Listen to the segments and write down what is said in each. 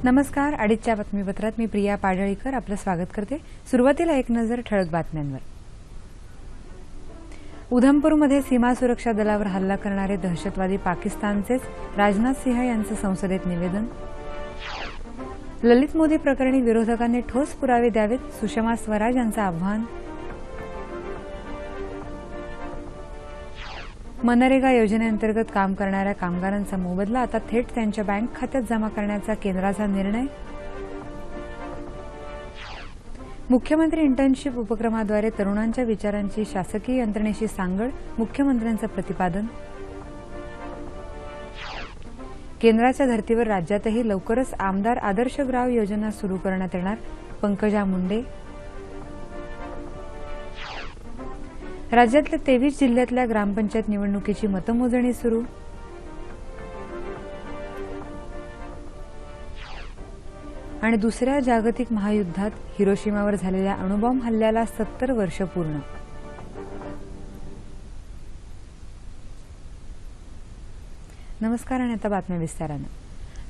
नमस्कार. अडीचच्या बातमीपत्रात मी प्रिया पाडळीकर आपलं स्वागत करते. सुरुवातीला एक नजर ठळक बातम्यांवर. उधमपूरमध्ये सीमा सुरक्षा दलावर हल्ला करणारे दहशतवादी पाकिस्तानचेच, राजनाथ सिंह यांचं संसदेत निवेदन. ललित मोदी प्रकरणी विरोधकांनी ठोस पुरावे द्यावेत, सुषमा स्वराज यांचं आव्हान. मनरेगा योजनेअंतर्गत काम करणाऱ्या कामगारांचा मोबदला आता थेट त्यांच्या बँक खात्यात जमा करण्याचा केंद्राचा निर्णय. मुख्यमंत्री इंटर्नशिप उपक्रमाद्वारे तरुणांच्या विचारांची शासकीय यंत्रणेशी सांगड, मुख्यमंत्र्यांचं प्रतिपादन. केंद्राच्या धर्तीवर राज्यातही लवकरच आमदार आदर्श ग्राम योजना सुरू करण्यात येणार, पंकजा मुंडे. राज्यातल्या 23 जिल्ह्यातल्या ग्रामपंचायत निवडणुकीची मतमोजणी सुरू. आणि दुसऱ्या जागतिक महायुद्धात हिरोशिमावर झालेल्या अणुबॉम्ब हल्ल्याला 70 वर्ष पूर्ण. नमस्कार आणि आता बातम्या विस्ताराने.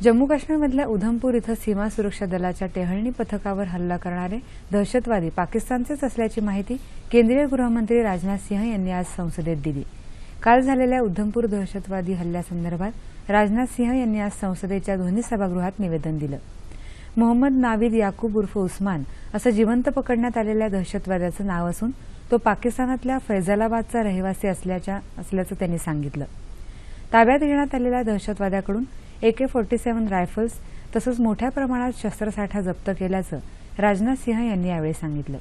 जम्मू काश्मीरमधल्या उधमपूर इथं सीमा सुरक्षा दलाच्या टेहळणी पथकावर हल्ला करणारे दहशतवादी पाकिस्तानचेच असल्याची माहिती केंद्रीय गृहमंत्री राजनाथ सिंह यांनी आज संसदेत दिली. काल झालेल्या उधमपूर दहशतवादी हल्ल्यासंदर्भात राजनाथ सिंह यांनी आज संसदेच्या दोन्ही सभागृहात निवेदन दिलं. मोहम्मद नावीद याकूब उर्फ उस्मान असं जिवंत पकडण्यात आलेल्या दहशतवाद्याचं नाव असून तो पाकिस्तानातल्या फैजलाबादचा रहिवासी असल्याचं त्यांनी सांगितलं. ताब्यात घेण्यात आलेल्या दहशतवाद्याकडून AK-47 रायफल्स तसंच मोठ्या प्रमाणात शस्त्रसाठा जप्त केल्याचं राजनाथ सिंह यांनी यावेळी सांगितलं.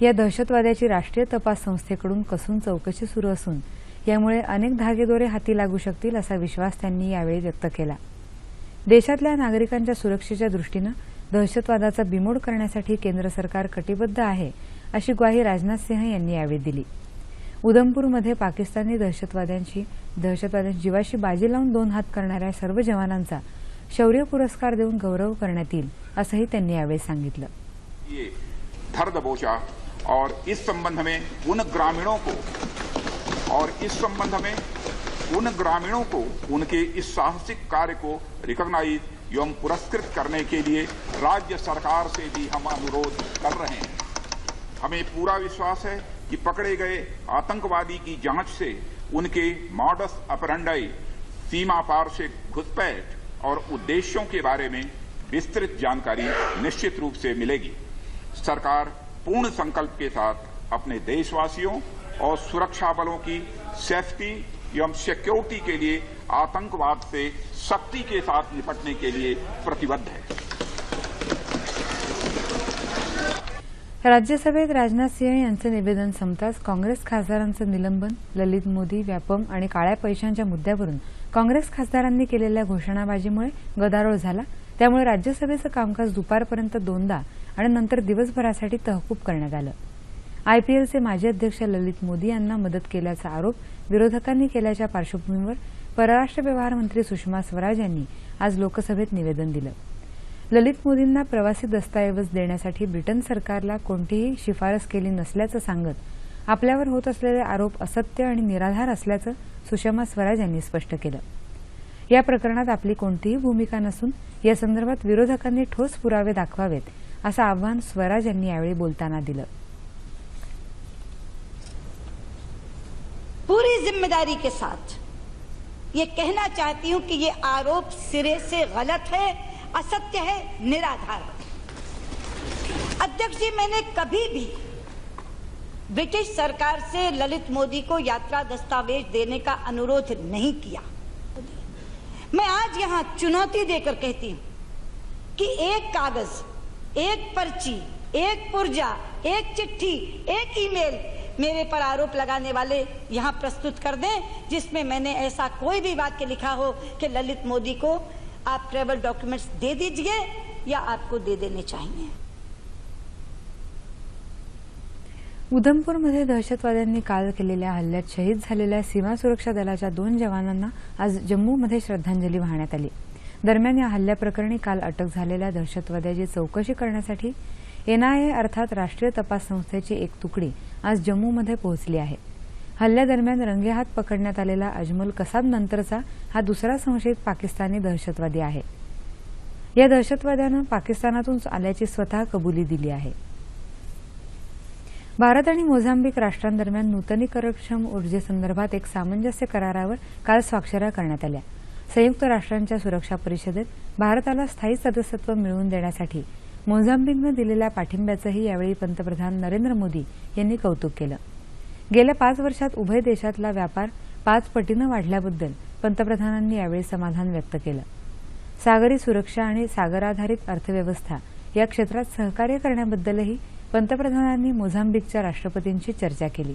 या दहशतवाद्याची राष्ट्रीय तपास संस्थेकडून कसून चौकशी सुरू असून यामुळे अनेक धागेदोरे हाती लागू शकतील असा विश्वास त्यांनी यावेळी व्यक्त केला. देशातल्या नागरिकांच्या सुरक्षेच्या दृष्टीनं दहशतवादाचा बिमोड करण्यासाठी केंद्र सरकार कटिबद्ध आहे अशी ग्वाही राजनाथ सिंह यांनी यावेळी दिली. उधमपूरमध्ये पाकिस्तानी दहशतवाद्यांची जीवाशी बाजी लावून 2 हात करणाऱ्या सर्व जवानांचा शौर्य पुरस्कार देऊन गौरव करण्यात येईल असंही त्यांनी यावेळी सांगितलं. दर्द और इस संबंध में उन ग्रामीणों को उनके इस साहसिक कार्य को रिकॉग्नाइज एवं पुरस्कृत करने के लिए राज्य सरकार से भी हम अनुरोध कर रहे हैं. हमें पूरा विश्वास है कि पकड़े गए आतंकवादी की जांच से उनके मॉडस ऑपरेंडी, सीमा पार से घुसपैठ और उद्देश्यों के बारे में विस्तृत जानकारी निश्चित रूप से मिलेगी. सरकार पूर्ण संकल्प के साथ अपने देशवासियों और सुरक्षा बलों की सेफ्टी एवं सिक्योरिटी के लिए आतंकवाद से सख्ती के साथ निपटने के लिए प्रतिबद्ध है. राज्यसभेत राजनाथ सिंह यांचं निवेदन संपताच काँग्रेस खासदारांचं निलंबन, ललित मोदी, व्यापम आणि काळ्या पैशांच्या मुद्द्यावरून काँग्रेस खासदारांनी केलेल्या घोषणाबाजीमुळे गदारोळ झाला. त्यामुळे राज्यसभेचं कामकाज दुपारपर्यंत 2दा आणि नंतर दिवसभरासाठी तहकूब करण्यात आलं. IPLचे माजी अध्यक्ष ललित मोदी यांना मदत केल्याचा आरोप विरोधकांनी केल्याच्या पार्श्वभूमीवर परराष्ट्र व्यवहार मंत्री सुषमा स्वराज यांनी आज लोकसभेत निवेदन दिलं. ललित मोदींना प्रवासी दस्तऐवज देण्यासाठी ब्रिटन सरकारला कोणतीही शिफारस केली नसल्याचं सांगत आपल्यावर होत असलेले आरोप असत्य आणि निराधार असल्याचं सुषमा स्वराज यांनी स्पष्ट केलं. या प्रकरणात आपली कोणतीही भूमिका नसून या संदर्भात विरोधकांनी ठोस पुरावे दाखवावेत असं आव्हान स्वराज यांनी यावेळी बोलताना दिलं. पूरी जिम्मेदारी के साथ ये कहना चाहती हूं कि ये आरोप सिरे से गलत है, असत्य है, निराधार है. अध्यक्ष जी, मैंने कभी भी ब्रिटिश सरकार से ललित मोदी को यात्रा दस्तावेज देने का अनुरोध नहीं किया. मैं आज यहां चुनौती देकर कहती हूं कि एक कागज, एक पर्ची, एक पुर्जा, एक चिट्ठी, एक ईमेल मेरे पर आरोप लगाने वाले यहां प्रस्तुत कर दें जिसमें मैंने ऐसा कोई भी वाक्य लिखा हो कि ललित मोदी को आप ट्रैवल डॉक्यूमेंट्स दे दीजिए या आपको दे देने चाहिए. उधमपूरमध्ये दहशतवाद्यांनी काल केलेल्या हल्ल्यात शहीद झालेल्या सीमा सुरक्षा दलाच्या 2 जवानांना आज जम्मूमध्ये श्रद्धांजली वाहण्यात आली. दरम्यान या हल्ल्याप्रकरणी काल अटक झालेल्या दहशतवाद्याची चौकशी करण्यासाठी NIA अर्थात राष्ट्रीय तपास संस्थेची एक तुकडी आज जम्मूमध्ये पोहोचली आहे. हल्ल्यादरम्यान रंगेहात पकडण्यात आलेला अजमल कसाब नंतरचा हा दुसरा संशयित पाकिस्तानी दहशतवादी आहे. या दहशतवाद्यानं पाकिस्तानातून आल्याची स्वतः कबुली दिली आहे. भारत आणि मोझांबिक राष्ट्रांदरम्यान नूतनीकरणक्षम ऊर्जेसंदर्भात एक सामंजस्य करारावर काल स्वाक्षऱ्या करण्यात आल्या. संयुक्त राष्ट्रांच्या सुरक्षा परिषदेत भारताला स्थायी सदस्यत्व मिळवून देण्यासाठी मोझांबिकनं दिलेल्या पाठिंब्याचंही यावेळी पंतप्रधान नरेंद्र मोदी यांनी कौतुक केलं. गेल्या 5 वर्षात उभय देशातला व्यापार 5 पटीनं वाढल्याबद्दल पंतप्रधानांनी यावेळी समाधान व्यक्त केलं. सागरी सुरक्षा आणि सागराधारित अर्थव्यवस्था या क्षेत्रात सहकार्य करण्याबद्दलही पंतप्रधानांनी मोझांबिकच्या राष्ट्रपतींशी चर्चा केली.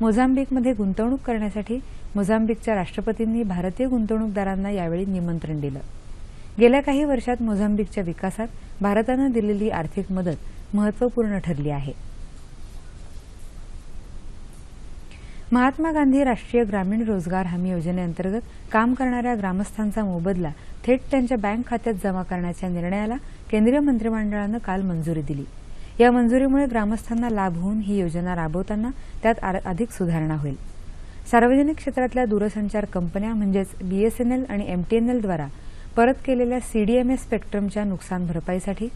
मोझांबिकमध्ये गुंतवणूक करण्यासाठी मोझांबिकच्या राष्ट्रपतींनी भारतीय गुंतवणूकदारांना यावेळी निमंत्रण दिलं. गेल्या काही वर्षात मोझांबिकच्या विकासात भारतानं दिलेली आर्थिक मदत महत्त्वपूर्ण ठरली आहे. महात्मा गांधी राष्ट्रीय ग्रामीण रोजगार हमी योजनेअंतर्गत काम करणाऱ्या ग्रामस्थांचा मोबदला थेट त्यांच्या बँक खात्यात जमा करण्याच्या निर्णयाला केंद्रीय मंत्रिमंडळानं काल मंजुरी दिली. या मंजुरीमुळे ग्रामस्थांना लाभ होऊन ही योजना राबवताना त्यात अधिक सुधारणा होईल. सार्वजनिक क्षेत्रातल्या दूरसंचार कंपन्या म्हणजेच BSNL आणि MTNL द्वारा परत केलेल्या CDMA स्पेक्ट्रमच्या नुकसान भरपाईसाठी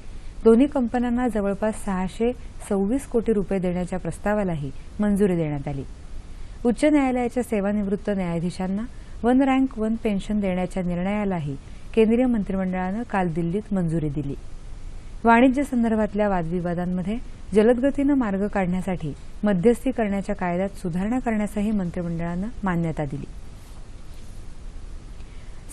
दोन्ही कंपन्यांना जवळपास 626 कोटी रुपये देण्याच्या प्रस्तावालाही मंजुरी देण्यात आली. उच्च न्यायालयाच्या सेवानिवृत्त न्यायाधीशांना 1 रँक 1 पेन्शन देण्याच्या निर्णयालाही केंद्रीय मंत्रिमंडळानं काल दिल्लीत मंजुरी दिली. वाणिज्य संदर्भातल्या वादविवादांमध्ये जलदगतीनं मार्ग काढण्यासाठी मध्यस्थी करण्याच्या कायद्यात सुधारणा करण्यासही मंत्रिमंडळानं मान्यता दिली.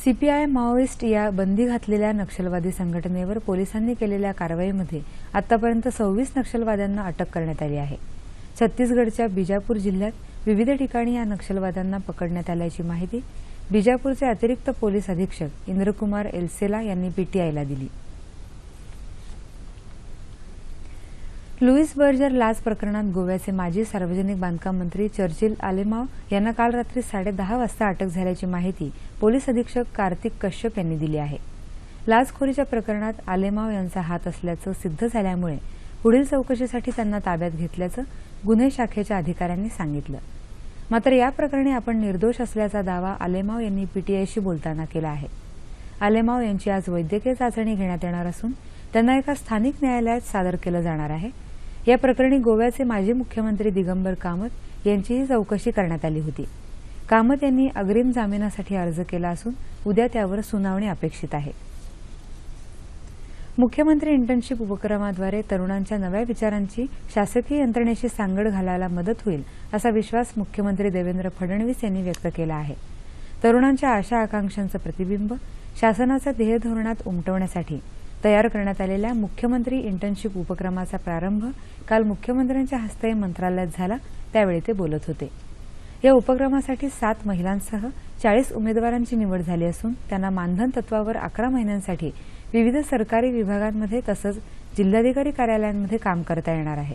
CPI माओइस्ट या बंदी घातलेल्या नक्षलवादी संघटनेवर पोलिसांनी केलेल्या कारवाईमध्ये आतापर्यंत 26 नक्षलवाद्यांना अटक करण्यात आली आहे. छत्तीसगडच्या बिजापूर जिल्ह्यात विविध ठिकाणी या नक्षलवाद्यांना पकडण्यात आल्याची माहिती बिजापूरचे अतिरिक्त पोलीस अधीक्षक इंद्रकुमार एलसेला यांनी PTIला दिली. लुईस बर्जर लाच प्रकरणात गोव्याचे माजी सार्वजनिक बांधकाम मंत्री चर्चिल आलेमाव यांना काल रात्री 10:30 वाजता अटक झाल्याची माहिती पोलीस अधीक्षक कार्तिक कश्यप यांनी दिली आहे. लाचखोरीच्या प्रकरणात आलेमाव यांचा हात असल्याचं सिद्ध झाल्यामुळे पुढील चौकशीसाठी त्यांना ताब्यात घेतल्याचं गुन्हे शाखेच्या अधिकाऱ्यांनी सांगितलं. मात्र या प्रकरणी आपण निर्दोष असल्याचा दावा आलेमाव यांनी PTIशी बोलताना केला आहे. आलेमाव यांची आज वैद्यकीय चाचणी घेण्यात येणार असून त्यांना एका स्थानिक न्यायालयात सादर केलं जाणार आहे. या प्रकरणी गोव्याचे माजी मुख्यमंत्री दिगंबर कामत यांचीही चौकशी करण्यात आली होती. कामत यांनी अग्रिम जामिनासाठी अर्ज केला असून उद्या त्यावर सुनावणी अपेक्षित आहे. मुख्यमंत्री इंटर्नशिप उपक्रमाद्वारे तरुणांच्या नव्या विचारांची शासकीय यंत्रणेशी सांगड घालायला मदत होईल असा विश्वास मुख्यमंत्री देवेंद्र फडणवीस यांनी व्यक्त केला आहे. तरुणांच्या आशा आकांक्षांचं प्रतिबिंब शासनाच्या ध्येय धोरणात उमटवण्यासाठी तयार करण्यात आलेल्या मुख्यमंत्री इंटर्नशिप उपक्रमाचा प्रारंभ काल मुख्यमंत्र्यांच्या हस्ते मंत्रालयात झाला, त्यावेळी ते बोलत होते. या उपक्रमासाठी 7 महिलांसह 40 उमेदवारांची निवड झाली असून त्यांना मानधन तत्वावर 11 महिन्यांसाठी विविध सरकारी विभागांमध्ये तसंच जिल्हाधिकारी कार्यालयांमध्ये काम करता येणार आहे.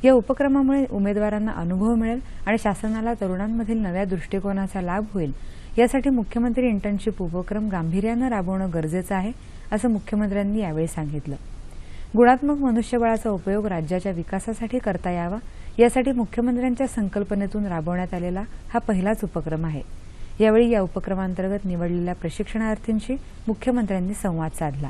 या उपक्रमामुळे उमेदवारांना अनुभव मिळेल आणि शासनाला तरुणांमधील नव्या दृष्टिकोनाचा लाभ होईल. यासाठी मुख्यमंत्री इंटर्नशिप उपक्रम गांभीर्यानं राबवणं गरजेचं आहे असं मुख्यमंत्र्यांनी यावेळी सांगितलं. गुणात्मक मनुष्यबळाचा उपयोग राज्याच्या विकासासाठी करता यावा यासाठी मुख्यमंत्र्यांच्या संकल्पनेतून राबवण्यात आलेला हा पहिलाच उपक्रम आहे. यावेळी या उपक्रमांतर्गत निवडलेल्या प्रशिक्षणार्थींशी मुख्यमंत्र्यांनी संवाद साधला.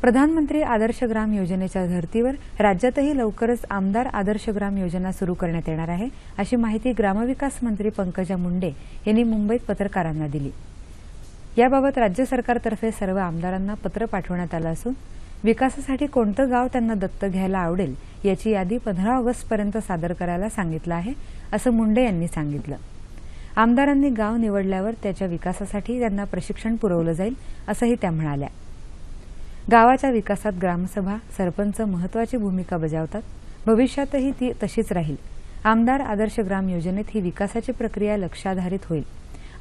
प्रधानमंत्री आदर्श ग्राम योजनेच्या धर्तीवर राज्यातही लवकरच आमदार आदर्श ग्राम योजना सुरू करण्यात येणार आहे अशी माहिती ग्रामविकास मंत्री पंकजा मुंडे यांनी मुंबईत पत्रकारांना दिली. याबाबत राज्य सरकारतर्फे सर्व आमदारांना पत्र पाठवण्यात आलं असून विकासासाठी कोणतं गाव त्यांना दत्तक घ्यायला आवडेल याची यादी 15 ऑगस्टपर्यंत सादर करायला सांगितलं आहे असं मुंडे यांनी सांगितलं. आमदारांनी गाव निवडल्यावर त्याच्या विकासासाठी त्यांना प्रशिक्षण पुरवलं जाईल असंही त्या म्हणाल्या. गावाच्या विकासात ग्रामसभा सरपंच महत्वाची भूमिका बजावतात. भविष्यातही ती तशीच राहील. आमदार आदर्श ग्राम योजनेत ही विकासाची प्रक्रिया लक्ष्याधारित होईल.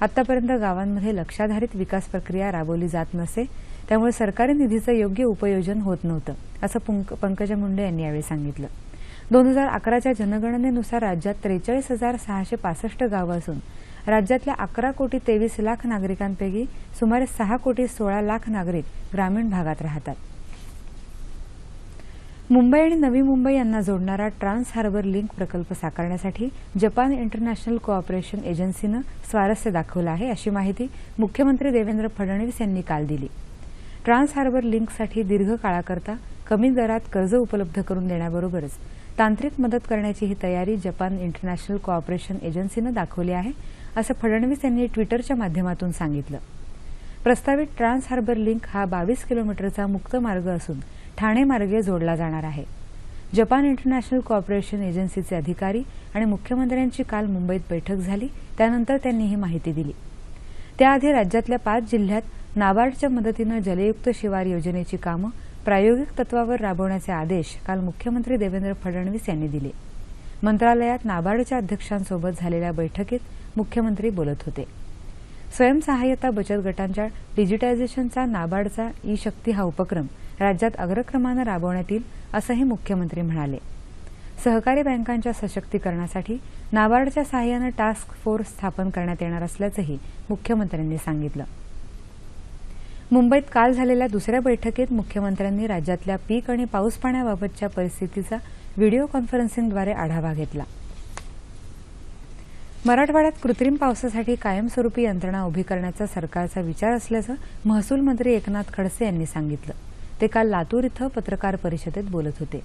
आतापर्यंत गावांमध्ये लक्ष्याधारित विकास प्रक्रिया राबवली जात नसे, त्यामुळे सरकारी निधीचं योग्य उपयोजन होत नव्हतं असं पंकजा मुंडे यांनी यावेळी सांगितलं. 2011च्या जनगणनेनुसार राज्यात 43,665 गावं असून राज्यातल्या 11,23,00,000 नागरिकांपैकी सुमारे 6,16,00,000 नागरिक ग्रामीण भागात राहतात. मुंबई आणि नवी मुंबई यांना जोडणारा ट्रान्स हार्बर लिंक प्रकल्प साकारण्यासाठी जपान इंटरनॅशनल कोऑपरेशन एजन्सीनं स्वारस्य दाखवलं आहे, अशी माहिती मुख्यमंत्री देवेंद्र फडणवीस यांनी काल दिली. ट्रान्स हार्बर लिंकसाठी दीर्घ काळाकरता कमी दरात कर्ज उपलब्ध करून देण्याबरोबरच तांत्रिक मदत करण्याची ही तयारी जपान इंटरनॅशनल कोऑपरेशन एजन्सीनं दाखवली आहे, असं फडणवीस यांनी ट्विटरच्या माध्यमातून सांगितलं. प्रस्तावित ट्रान्स हार्बर लिंक हा 22 किलोमीटरचा मुक्त मार्ग असून ठाणे मार्गे जोडला जाणार आहे. जपान इंटरनॅशनल कोऑपरेशन एजन्सीचे अधिकारी आणि मुख्यमंत्र्यांची काल मुंबईत बैठक झाली, त्यानंतर त्यांनी ही माहिती दिली. त्याआधी राज्यातल्या 5 जिल्ह्यात नाबार्डच्या मदतीनं जलयुक्त शिवार योजनेची कामं प्रायोगिक तत्वावर राबवण्याचे आदेश काल मुख्यमंत्री देवेंद्र फडणवीस यांनी दिले. मंत्रालयात नाबार्डच्या अध्यक्षांसोबत झालेल्या बैठकीत मुख्यमंत्री बोलत होते. स्वयंसहाय्यता बचत गटांच्या डिजिटायझेशनचा नाबार्डचा ई शक्ती हा उपक्रम राज्यात अग्रक्रमानं राबवण्यात येईल, असंही मुख्यमंत्री म्हणाले. सहकारी बँकांच्या सशक्तीकरणासाठी नाबार्डच्या सहाय्यानं टास्क फोर्स स्थापन करण्यात येणार असल्याचंही मुख्यमंत्र्यांनी सांगितलं. मुंबईत काल झालेल्या दुसऱ्या बैठकीत मुख्यमंत्र्यांनी राज्यातल्या पीक आणि पाऊस पाण्याबाबतच्या परिस्थितीचा व्हिडिओ कॉन्फरन्सिंगद्वारे आढावा घेतला. मराठवाड्यात कृत्रिम पावसासाठी कायमस्वरूपी यंत्रणा उभी करण्याचा सरकारचा विचार असल्याचं महसूल मंत्री एकनाथ खडसे यांनी सांगितलं. ते काल लातूर इथं पत्रकार परिषदेत बोलत होते.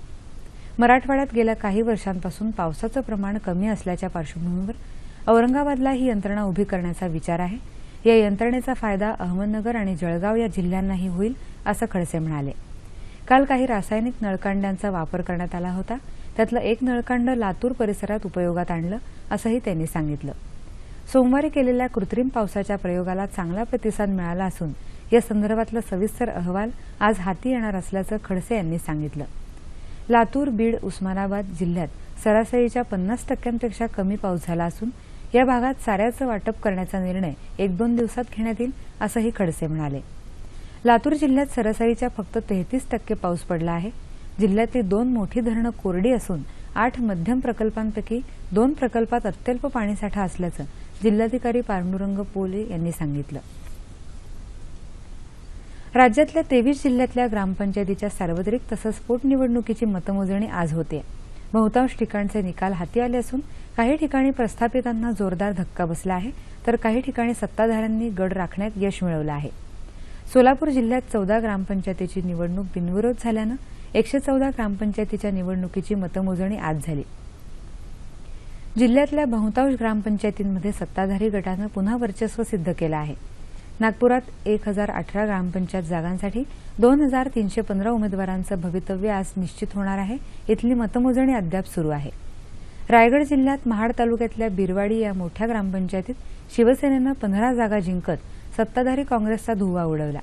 मराठवाड्यात गेल्या काही वर्षांपासून पावसाचं प्रमाण कमी असल्याच्या पार्श्वभूमीवर औरंगाबादला ही यंत्रणा उभी करण्याचा विचार आहे. या यंत्रणेचा फायदा अहमदनगर आणि जळगाव या जिल्ह्यांनाही होईल, असं खडसे म्हणाले. काल काही रासायनिक नळकांड्यांचा वापर करण्यात आला होता. त्यातलं एक नळकांड लातूर परिसरात उपयोगात आणलं, असंही त्यांनी सांगितलं. सोमवारी केलेल्या कृत्रिम पावसाच्या प्रयोगाला चांगला प्रतिसाद मिळाला असून या संदर्भातला सविस्तर अहवाल आज हाती येणार असल्याचं खडसे यांनी सांगितलं. लातूर, बीड, उस्मानाबाद जिल्ह्यात सरासरीच्या 50% कमी पाऊस झाला असून या भागात साऱ्याचं वाटप करण्याचा निर्णय 1-2 दिवसात घेण्यात येईल, असंही खडसे म्हणाले. लातूर जिल्ह्यात सरासरीच्या फक्त 33% पाऊस पडला आहे. जिल्ह्यातली 2 मोठी धरणं कोरडी असून 8 मध्यम प्रकल्पांपैकी 2 प्रकल्पात अत्यल्प पाणीसाठा असल्याचं जिल्हाधिकारी पांडुरंग पोले यांनी सांगितलं. राज्यातल्या 23 जिल्ह्यातल्या ग्रामपंचायतीच्या सार्वत्रिक तसंच पोटनिवडणुकीची मतमोजणी आज होते. बहुतांश ठिकाणचे निकाल हाती आले असून काही ठिकाणी प्रस्थापितांना जोरदार धक्का बसला आहे, तर काही ठिकाणी सत्ताधाऱ्यांनी गड राखण्यात यश मिळवलं आहे. सोलापूर जिल्ह्यात 14 ग्रामपंचायतीची निवडणूक बिनविरोध झाल्यानं 114 ग्रामपंचायतीच्या निवडणुकीची मतमोजणी आज झाली. जिल्ह्यातल्या बहुतांश ग्रामपंचायतींमध्ये सत्ताधारी गटानं पुन्हा वर्चस्व सिद्ध केलं आहे. नागपुरात 1018 ग्रामपंचायत जागांसाठी 2315 उमेदवारांचं भवितव्य आज निश्चित होणार आहे. इथली मतमोजणी अद्याप सुरू आहे. रायगड जिल्ह्यात महाड तालुक्यातल्या बिरवाडी या मोठ्या ग्रामपंचायतीत शिवसेनेनं 15 जागा जिंकत सत्ताधारी काँग्रेसचा धुव्वा उडवला.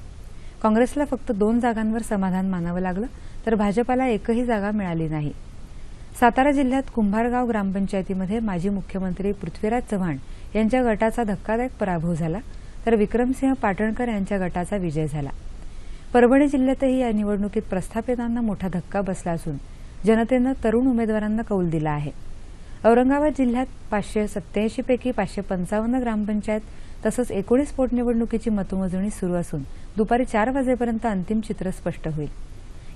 काँग्रेसला फक्त 2 जागांवर समाधान मानावं लागलं, तर भाजपाला एकही जागा मिळाली नाही. सातारा जिल्ह्यात कुंभारगाव ग्रामपंचायतीमध्ये माजी मुख्यमंत्री पृथ्वीराज चव्हाण यांच्या गटाचा धक्कादायक पराभव झाला, तर विक्रमसिंह पाटणकर यांच्या गटाचा विजय झाला. परभणी जिल्ह्यातही या निवडणुकीत प्रस्थापितांना मोठा धक्का बसला असून जनतेनं तरुण उमेदवारांना कौल दिला आहे. औरंगाबाद जिल्ह्यात 587 पैकी 555 ग्रामपंचायत तसंच 19 पोटनिवडणुकीची मतमोजणी सुरू असून दुपारी 4 वाजेपर्यंत अंतिम चित्र स्पष्ट होईल.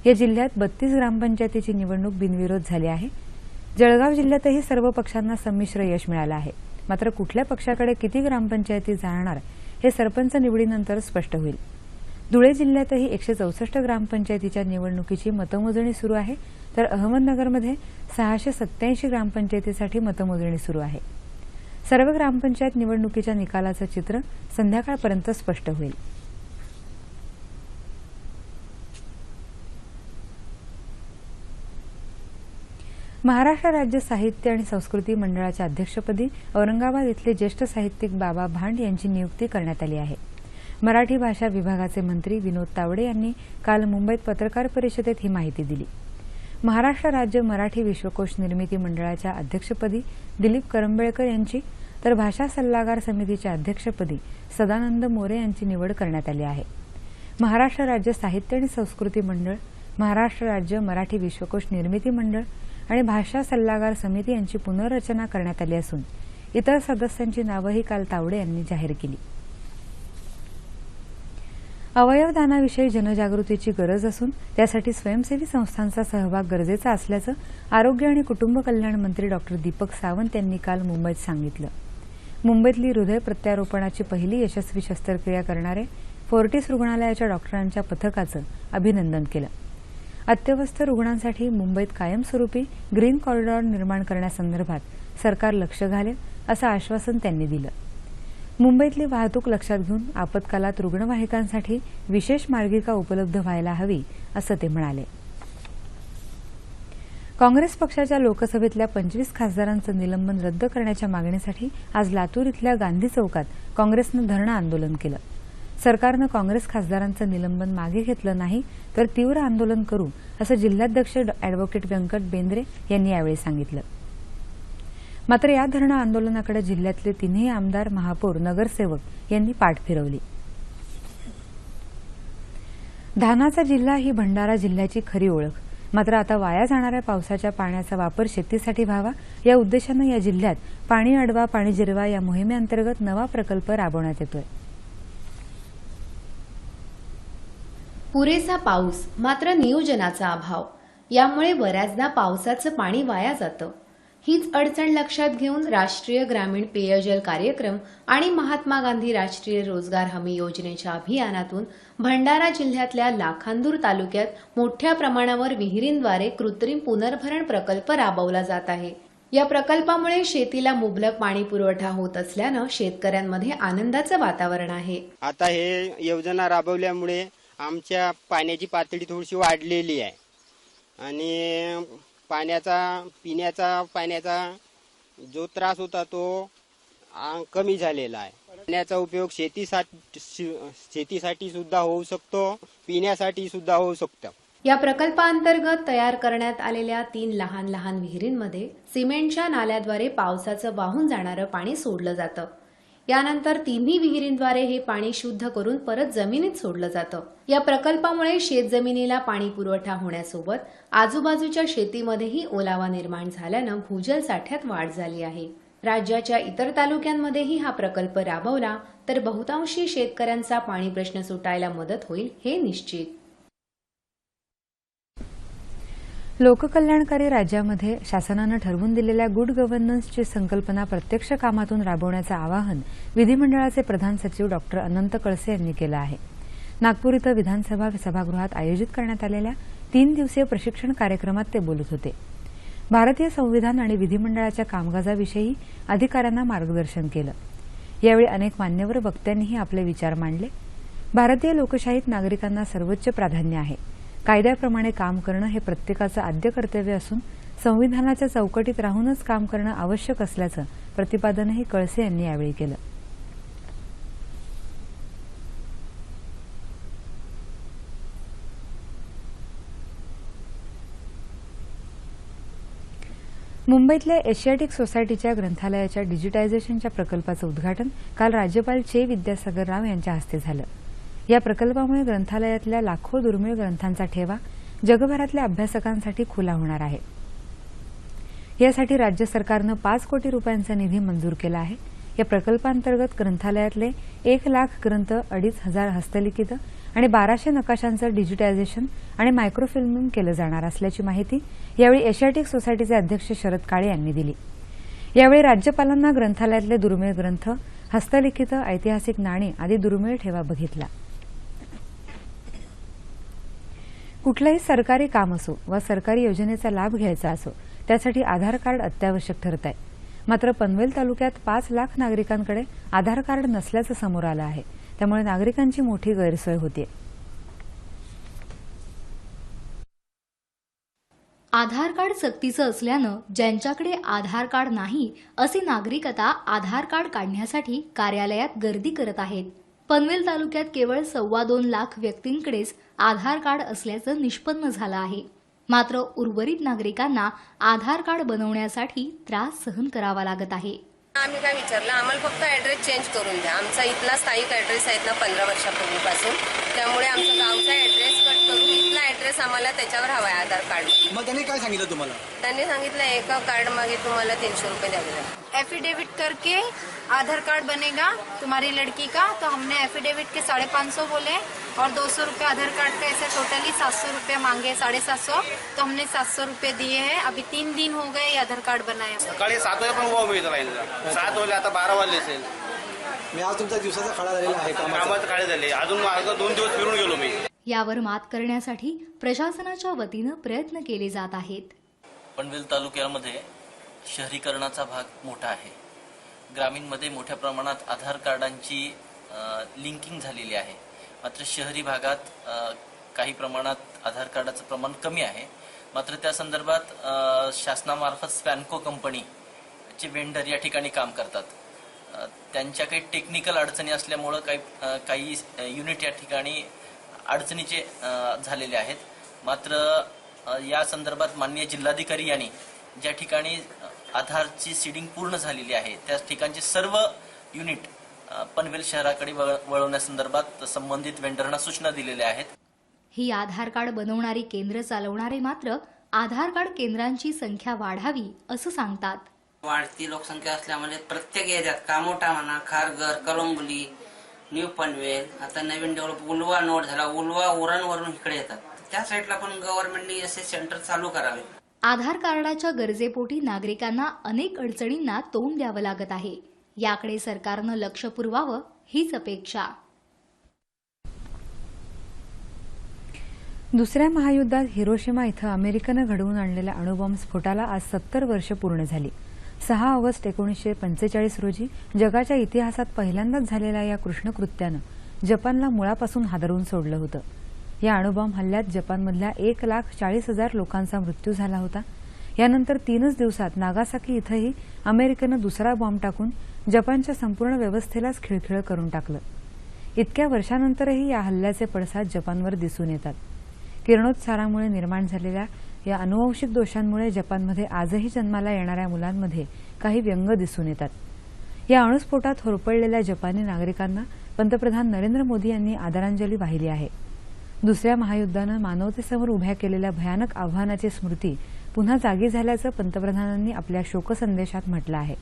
या जिल्ह्यात 32 ग्रामपंचायतीची निवडणूक बिनविरोध झाली आहे. जळगाव जिल्ह्यातही सर्व पक्षांना संमिश्र यश मिळालं आहे. मात्र कुठल्या पक्षाकडे किती ग्रामपंचायती जाणार हे सरपंच निवडीनंतर स्पष्ट होईल. धुळे जिल्ह्यातही 164 ग्रामपंचायतीच्या निवडणुकीची मतमोजणी सुरू आहे, तर अहमदनगरमध्ये 687 ग्रामपंचायतीसाठी मतमोजणी सुरू आहे. सर्व ग्रामपंचायत निवडणुकीच्या निकालाचं चित्र संध्याकाळपर्यंत स्पष्ट होईल. महाराष्ट्र राज्य साहित्य आणि संस्कृती मंडळाच्या अध्यक्षपदी औरंगाबाद इथले ज्येष्ठ साहित्यिक बाबा भांड यांची नियुक्ती करण्यात आली आहे. मराठी भाषा विभागाचे मंत्री विनोद तावडे यांनी काल मुंबईत पत्रकार परिषदेत ही माहिती दिली. महाराष्ट्र राज्य मराठी विश्वकोश निर्मिती मंडळाच्या अध्यक्षपदी दिलीप करंबेळकर यांची, तर भाषा सल्लागार समितीच्या अध्यक्षपदी सदानंद मोरे यांची निवड करण्यात आली आहे. महाराष्ट्र राज्य साहित्य आणि संस्कृती मंडळ, महाराष्ट्र राज्य मराठी विश्वकोश निर्मिती मंडळ आणि भाषा सल्लागार समिती यांची पुनर्रचना करण्यात आली असून इतर सदस्यांची नावंही काल तावडे यांनी जाहीर केली. अवयवदानाविषयी जनजागृतीची गरज असून त्यासाठी स्वयंसेवी संस्थांचा सहभाग गरजेचा असल्याचं आरोग्य आणि कुटुंब कल्याण मंत्री डॉक्टर दीपक सावंत यांनी काल मुंबईत सांगितलं. मुंबईतली हृदय प्रत्यारोपणाची पहिली यशस्वी शस्त्रक्रिया करणारे फोर्टिस रुग्णालयाच्या डॉक्टरांच्या पथकाचं अभिनंदन केलं. अत्यवस्थ रुग्णांसाठी मुंबईत कायमस्वरूपी ग्रीन कॉरिडॉर निर्माण करण्यासंदर्भात सरकार लक्ष घालेल असं आश्वासन त्यांनी दिलं. मुंबईतली वाहतूक लक्षात घेऊन आपत्कालात रुग्णवाहिकांसाठी विशेष मार्गिका उपलब्ध व्हायला हवी असं ते म्हणाले. काँग्रेस पक्षाच्या लोकसभेतल्या 25 खासदारांचं निलंबन रद्द करण्याच्या मागणीसाठी आज लातूर इथल्या गांधी चौकात काँग्रेसनं धरणं आंदोलन केलं. सरकारनं काँग्रेस खासदारांचं निलंबन मागे घेतलं नाही तर तीव्र आंदोलन करू असं जिल्हाध्यक्ष अॅडव्होकेट व्यंकट बेंद्रे यांनी यावेळी सांगितलं. मात्र या धरणं आंदोलनाकडे जिल्ह्यातले तिन्ही आमदार, महापौर, नगरसेवक यांनी पाठ फिरवली. धानाचा जिल्हा ही भंडारा जिल्ह्याची खरी ओळख. मात्र आता वाया जाणाऱ्या पावसाच्या पाण्याचा वापर शेतीसाठी व्हावा या उद्देशानं या जिल्ह्यात पाणी अडवा पाणी जिरवा या मोहिमेअंतर्गत नवा प्रकल्प राबवण्यात येतोय. पुरेसा पाऊस मात्र नियोजनाचा अभाव, यामुळे बऱ्याचदा पावसाचं पाणी वाया जातं. हीच अडचण लक्षात घेऊन राष्ट्रीय ग्रामीण पेयजल कार्यक्रम आणि महात्मा गांधी राष्ट्रीय रोजगार हमी योजनेच्या अभियानातून भंडारा जिल्ह्यातल्या लाखांदूर तालुक्यात मोठ्या प्रमाणावर विहिरींद्वारे कृत्रिम पुनर्भरण प्रकल्प राबवला जात आहे. या प्रकल्पामुळे शेतीला मुबलक पाणी पुरवठा होत असल्यानं शेतकऱ्यांमध्ये आनंदाचं वातावरण आहे. आता हे योजना राबवल्यामुळे आमच्या पाण्याची पातळी थोडीशी वाढलेली आहे आणि पिण्याचा पाण्याचा जो त्रास होता तो कमी झालेला आहे. पाण्याचा उपयोग शेतीसाठी सुद्धा होऊ शकतो, पिण्यासाठी सुद्धा होऊ शकतो. या प्रकल्पाअंतर्गत तयार करण्यात आलेल्या 3 लहान लहान विहिरींमध्ये सिमेंटच्या नाल्याद्वारे पावसाचं वाहून जाणारं पाणी सोडलं जातं. यानंतर तिन्ही विहिरींद्वारे हे पाणी शुद्ध करून परत जमिनीत सोडलं जातं. या प्रकल्पामुळे शेतजमिनीला पाणी पुरवठा होण्यासोबत आजूबाजूच्या शेतीमध्येही ओलावा निर्माण झाल्यानं भूजल साठ्यात वाढ झाली आहे. राज्याच्या इतर तालुक्यांमध्येही हा प्रकल्प राबवला तर बहुतांशी शेतकऱ्यांचा पाणी प्रश्न सुटायला मदत होईल हे निश्चित. लोककल्याणकारी राज्यामध्ये शासनानं ठरवून दिलेल्या गुड गव्हर्नन्सची संकल्पना प्रत्यक्ष कामातून राबवण्याचं आवाहन विधिमंडळाचे प्रधान सचिव डॉक्टर अनंत कळसे यांनी केलं आहे. नागपूर इथं विधानसभा सभागृहात आयोजित करण्यात आलेल्या 3 दिवसीय प्रशिक्षण कार्यक्रमात ते बोलत होते. भारतीय संविधान आणि विधिमंडळाच्या कामकाजाविषयी अधिकाऱ्यांना मार्गदर्शन केलं. यावेळी अनेक मान्यवर वक्त्यांनीही आपले विचार मांडले. भारतीय लोकशाहीत नागरिकांना सर्वोच्च प्राधान्य आहे. कायद्याप्रमाणे काम करणं हे प्रत्येकाचं आद्य कर्तव्य असून संविधानाच्या चौकटीत राहूनच काम करणं आवश्यक असल्याचं प्रतिपादनही कळसे यांनी यावेळी केलं. मुंबईतल्या एशियाटिक सोसायटीच्या ग्रंथालयाच्या डिजिटायझेशनच्या प्रकल्पाचं उद्घाटन काल राज्यपाल चे विद्यासागर राव यांच्या हस्ते झालं. या प्रकल्पामुळे ग्रंथालयातल्या लाखो दुर्मिळ ग्रंथांचा ठेवा जगभरातल्या अभ्यासकांसाठी खुला होणार आहे. यासाठी राज्य सरकारनं 5 कोटी रुपयांचा निधी मंजूर केला आहे. या प्रकल्पांतर्गत ग्रंथालयातले 1 लाख ग्रंथ, 2,500 हस्तलिखित आणि 1200 नकाशांचं डिजिटायझेशन आणि मायक्रोफिल्मिंग केलं जाणार असल्याची माहिती यावेळी एशियाटिक सोसायटीचे अध्यक्ष शरद काळे यांनी दिली. यावेळी राज्यपालांना ग्रंथालयातले दुर्मिळ ग्रंथ, हस्तलिखित, ऐतिहासिक नाणी आदी दुर्मिळ ठेवा बघितला. कुठलंही सरकारी काम असो वा सरकारी योजनेचा लाभ घ्यायचा असो त्यासाठी आधार कार्ड अत्यावश्यक ठरत आहे. मात्र पनवेल तालुक्यात 5 लाख नागरिकांकडे आधार कार्ड नसल्याचं समोर आलं आहे. त्यामुळे नागरिकांची मोठी गैरसोय होतीये. आधार कार्ड सक्तीचं असल्यानं ज्यांच्याकडे आधार कार्ड नाही असे नागरिक आता आधार कार्ड काढण्यासाठी कार्यालयात गर्दी करत आहेत. पनवेल तालुक्यात केवळ 2.25 लाख व्यक्तींकडेच आधार कार्ड असल्याचं निष्पन्न झालं आहे. मात्र उर्वरित नागरिकांना आधार कार्ड बनवण्यासाठी त्रास सहन करावा लागत आहे. आम्ही काय विचारलं, आम्हाला फक्त ॲड्रेस चेंज करून द्या. आमचा इथला स्थायिक ॲड्रेस आहेत ना 15 वर्षापूर्वीपासून, त्यामुळे आमचा गावचा ॲड्रेस कट करून इथला ॲड्रेस आम्हाला त्याच्यावर हवा आहे आधार कार्ड. मग त्यांनी काय सांगितलं तुम्हाला? त्यांनी सांगितलं एका कार्ड मागे तुम्हाला 300 रुपये द्यावे लागतील. एफिडेविट करके आधार कार्ड बनेगा तुम्हारी लड़की का। तो हमने एफिडेविट के 550 बोले और 200 रुपये आधार कार्ड का, ऐसे टोटली 700 रुपये मांगे, 750। तो हमने 700 रुपये दिए हैं। अभी 3 दिन हो गए ये आधार कार्ड बनाया। सकाळी 7 वाजे पण उभा मिळतो लाईनला, 7 वाजले आता 12 वाजले असेल। मी आज तुमचा दिवसाचा खडा झालेला आहे, कामाचं काळे झाले, अजून मार्ग 2 दिवस फिरून गेलो मी। यावर मात करण्यासाठी प्रशासनाच्या वतीनं प्रयत्न केले जात आहेत। पनवेल तालुक्यामध्ये शहरीकरणाचा भाग मोठा आहे। ग्रामीणमध्ये मोठ्या प्रमाणात आधार कार्डांची लिंकिंग झालेली आहे, मात्र शहरी भागात काही प्रमाणात आधार कार्डाचं प्रमाण कमी आहे। मात्र त्या संदर्भात शासनामार्फत स्पॅनको कंपनीचे वेंडर या ठिकाणी काम करतात। त्यांच्या काही टेक्निकल अडचणी असल्यामुळे काही युनिट या ठिकाणी अडचणीचे झालेले आहेत। मात्र या संदर्भात माननीय जिल्हाधिकारी यांनी ज्या ठिकाणी आधारची सीडिंग पूर्ण झालेली आहे त्या ठिकाणचे सर्व युनिट पनवेल शहराकडे वळवण्यासंदर्भात संबंधित वेंडरना सूचना दिलेल्या आहेत। ही आधार कार्ड बनवणारी केंद्र चालवणारे मात्र आधार कार्ड केंद्रांची संख्या वाढावी असं सांगतात। वाढती लोकसंख्या असल्यामुळे प्रत्येक एरियात कामोठा म्हणा, खारघर, कळंबोली, न्यू पनवेल, आता नवीन डेव्हलप उलवा नोड झाला, उलवा उरणवरून इकडे येतात। त्या साईडला पण गव्हर्नमेंटने असे सेंटर चालू करावे। आधार कार्डाच्या गरजेपोटी नागरिकांना अनेक अडचणींना तोंड द्यावं लागत आहे। याकडे सरकारनं लक्ष पुरवावं हीच अपेक्षा। दुसऱ्या महायुद्धात हिरोशिमा इथं अमेरिकेनं घडवून आणलेल्या अणुबॉम्ब स्फोटाला आज 70 वर्ष पूर्ण झाली। 6 ऑगस्ट 1945 रोजी जगाच्या इतिहासात पहिल्यांदाच झालेल्या या कृष्णकृत्यानं जपानला मुळापासून हादरवून सोडलं होतं। या अणुबॉम्ब हल्ल्यात जपानमधल्या 1,40,000 लोकांचा मृत्यू झाला होता। यानंतर 3च दिवसात नागासाकी इथंही अमेरिकेनं दुसरा बॉम्ब टाकून जपानच्या संपूर्ण व्यवस्थेलाच खिळखिळं करून टाकलं। इतक्या वर्षानंतरही या हल्ल्याचे पडसाद जपानवर दिसून येतात। किरणोत्सारामुळे निर्माण झालेल्या या अनुवंशिक दोषांमुळे जपानमध्ये आजही जन्माला येणाऱ्या मुलांमध्ये काही व्यंग दिसून येतात। या अणुस्फोटात होरपळलेल्या जपानी नागरिकांना पंतप्रधान नरेंद्र मोदी यांनी आदरांजली वाहिली आहे। दुसऱ्या महायुद्धानं मानवतेसमोर उभ्या केलेल्या भयानक आव्हानाची स्मृती पुन्हा जागी झाल्याचं पंतप्रधानांनी आपल्या शोकसंदेशात म्हटलं आहे।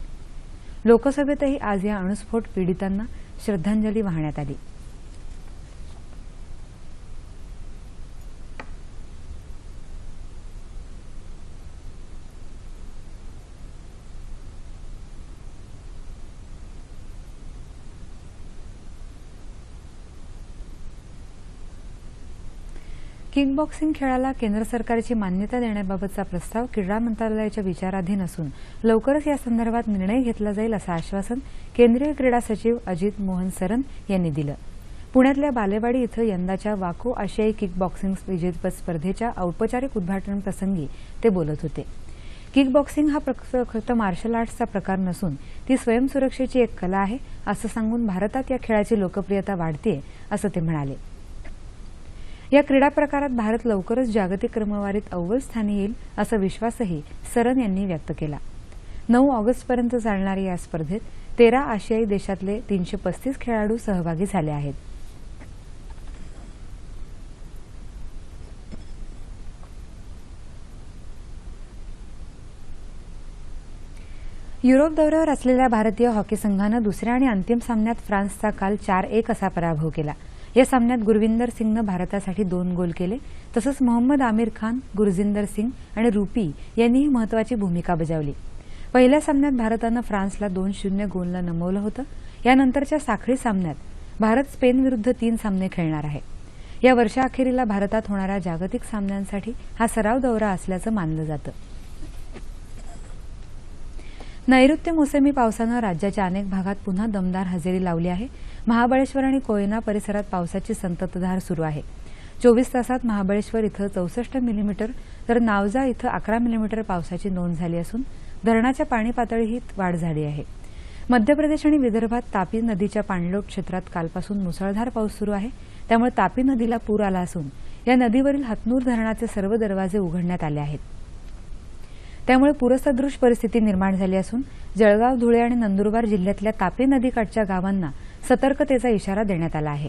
लोकसभेतही आज या अणुस्फोट पीडितांना श्रद्धांजली वाहण्यात आली। किक बॉक्सिंग खेळाला केंद्र सरकारची मान्यता देण्याबाबतचा प्रस्ताव क्रीडा मंत्रालयाच्या विचाराधीन असून लवकरच या संदर्भात निर्णय घेतला जाईल असं आश्वासन केंद्रीय क्रीडा सचिव अजित मोहन सरन यांनी दिलं। पुण्यातल्या बालेवाडी इथं यंदाच्या वाको आशियाई किक बॉक्सिंग विजेतेपद स्पर्धेच्या औपचारिक उद्घाटन प्रसंगी ते बोलत होते। किक बॉक्सिंग हा फक्त मार्शल आर्ट्सचा प्रकार नसून ती स्वयंसुरक्षेची एक कला आहे असं सांगून भारतात या खेळाची लोकप्रियता वाढतेय असं ते म्हणाले। या क्रीडा प्रकारात भारत लवकरच जागतिक क्रमवारीत अव्वल स्थानी येईल असा विश्वासही सरन यांनी व्यक्त केला। 9 ऑगस्टपर्यंत चालणाऱ्या या स्पर्धेत 13 आशियाई देशातले 335 खेळाडू सहभागी झाले आहेत। युरोप दौऱ्यावर असलेल्या भारतीय हॉकी संघानं दुसऱ्या आणि अंतिम सामन्यात फ्रान्सचा काल 4-1 असा पराभव केला। या सामन्यात गुरविंदर सिंगनं भारतासाठी 2 गोल केले, तसंच मोहम्मद आमिर खान, गुरजिंदर सिंग आणि रुपी यांनीही महत्वाची भूमिका बजावली। पहिल्या सामन्यात भारतानं फ्रान्सला 2-0 गोलनं नमवलं होतं। यानंतरच्या साखळी सामन्यात भारत स्पेन विरुद्ध 3 सामने खेळणार आहे। या वर्षाअखेरीला भारतात होणाऱ्या जागतिक सामन्यांसाठी हा सराव दौरा असल्याचं मानलं जातं। नैऋत्य मोसमी पावसानं राज्याच्या अनेक भागात पुन्हा दमदार हजेरी लावली आहे। महाबळेश्वर आणि कोयना परिसरात पावसाची संततधार सुरू आहे। 24 तासात महाबळेश्वर इथं 64 मिलीमीटर तर नावजा इथं 11 मिलीमीटर पावसाची नोंद झाली असून धरणाच्या पाणी पातळीत वाढ झाली आहे। मध्य प्रदेश आणि विदर्भात तापी नदीच्या पाणलोट क्षेत्रात कालपासून मुसळधार पाऊस सुरू आहे। त्यामुळे तापी नदीला पूर आला असून या नदीवरील हतनूर धरणाचे सर्व दरवाजे उघडण्यात आले आहेत। त्यामुळे पूरसदृश परिस्थिती निर्माण झाली असून जळगाव, धुळे आणि नंदुरबार जिल्ह्यातल्या तापी नदीकाठच्या गावांना सतर्कतेचा इशारा देण्यात आला आहे।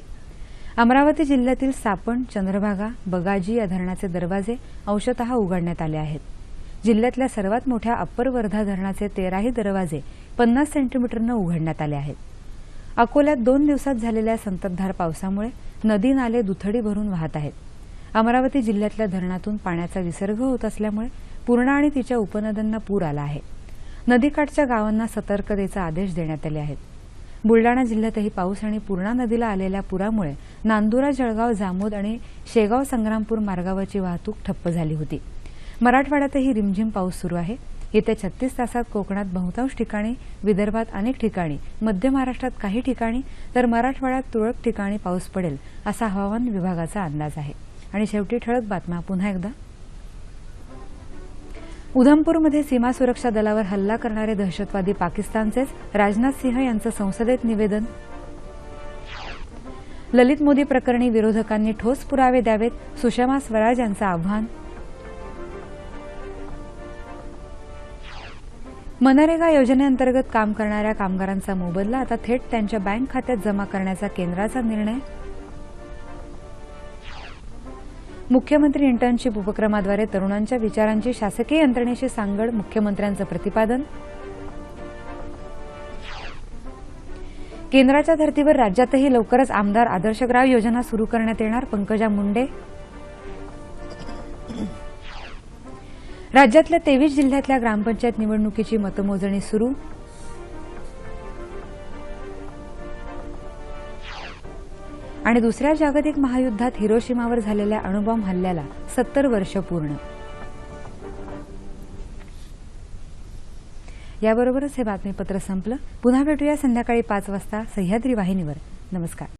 अमरावती जिल्ह्यातील सापण, चंद्रभागा, बगाजी या धरणाचे दरवाजे अंशतः उघडण्यात आले आहेत। जिल्ह्यातल्या सर्वात मोठ्या अप्पर वर्धा धरणाचे 13ही दरवाजे 50 सेंटीमीटरनं उघडण्यात आले आहेत. अकोल्यात 2 दिवसात झालेल्या संततधार पावसामुळे नदी नाले दुथडी भरून वाहत आहेत. अमरावती जिल्ह्यातल्या धरणातून पाण्याचा विसर्ग होत असल्यामुळे पूर्णा आणि तिच्या उपनद्यांना पूर आला आहे. नदीकाठच्या गावांना सतर्कतेचे आदेश देण्यात आले आहेत. बुलडाणा जिल्ह्यातही पाऊस आणि पूर्णा नदीला आलेल्या पुरामुळे नांदुरा जळगाव जामोद आणि शेगाव संग्रामपूर मार्गावरची वाहतूक ठप्प झाली होती. मराठवाड्यातही रिमझिम पाऊस सुरू आहे. येत्या 36 तासात कोकणात बहुतांश ठिकाणी, विदर्भात अनेक ठिकाणी, मध्य महाराष्ट्रात काही ठिकाणी तर मराठवाड्यात तुरळक ठिकाणी पाऊस पडेल असा हवामान विभागाचा अंदाज आहे. आणि शेवटी ठळक बातम्या पुन्हा एकदा. उधमपूरमध्ये सीमा सुरक्षा दलावर हल्ला करणारे दहशतवादी पाकिस्तानचेच, राजनाथ सिंह यांचं संसदेत निवेदन. ललित मोदी प्रकरणी विरोधकांनी ठोस पुरावे द्यावेत, सुषमा स्वराज यांचं आव्हान. मनरेगा योजनेअंतर्गत काम करणाऱ्या कामगारांचा मोबदला आता थेट त्यांच्या बँक खात्यात जमा करण्याचा केंद्राचा निर्णय. मुख्यमंत्री इंटर्नशिप उपक्रमाद्वारे तरुणांच्या विचारांची शासकीय यंत्रणेशी सांगड, मुख्यमंत्र्यांचं प्रतिपादन. केंद्राच्या धर्तीवर राज्यातही लवकरच आमदार आदर्श ग्राम योजना सुरू करण्यात येणार, पंकजा मुंडे. राज्यातल्या 23 जिल्ह्यातल्या ग्रामपंचायत निवडणुकीची मतमोजणी सुरू. आणि दुसऱ्या जागतिक महायुद्धात हिरोशिमावर झालेल्या अणुबॉम्ब हल्ल्याला 70 वर्ष पूर्ण. याबरोबरच हे बातमीपत्र संपलं. पुन्हा भेटूया संध्याकाळी 5 वाजता सह्याद्री वाहिनीवर. नमस्कार.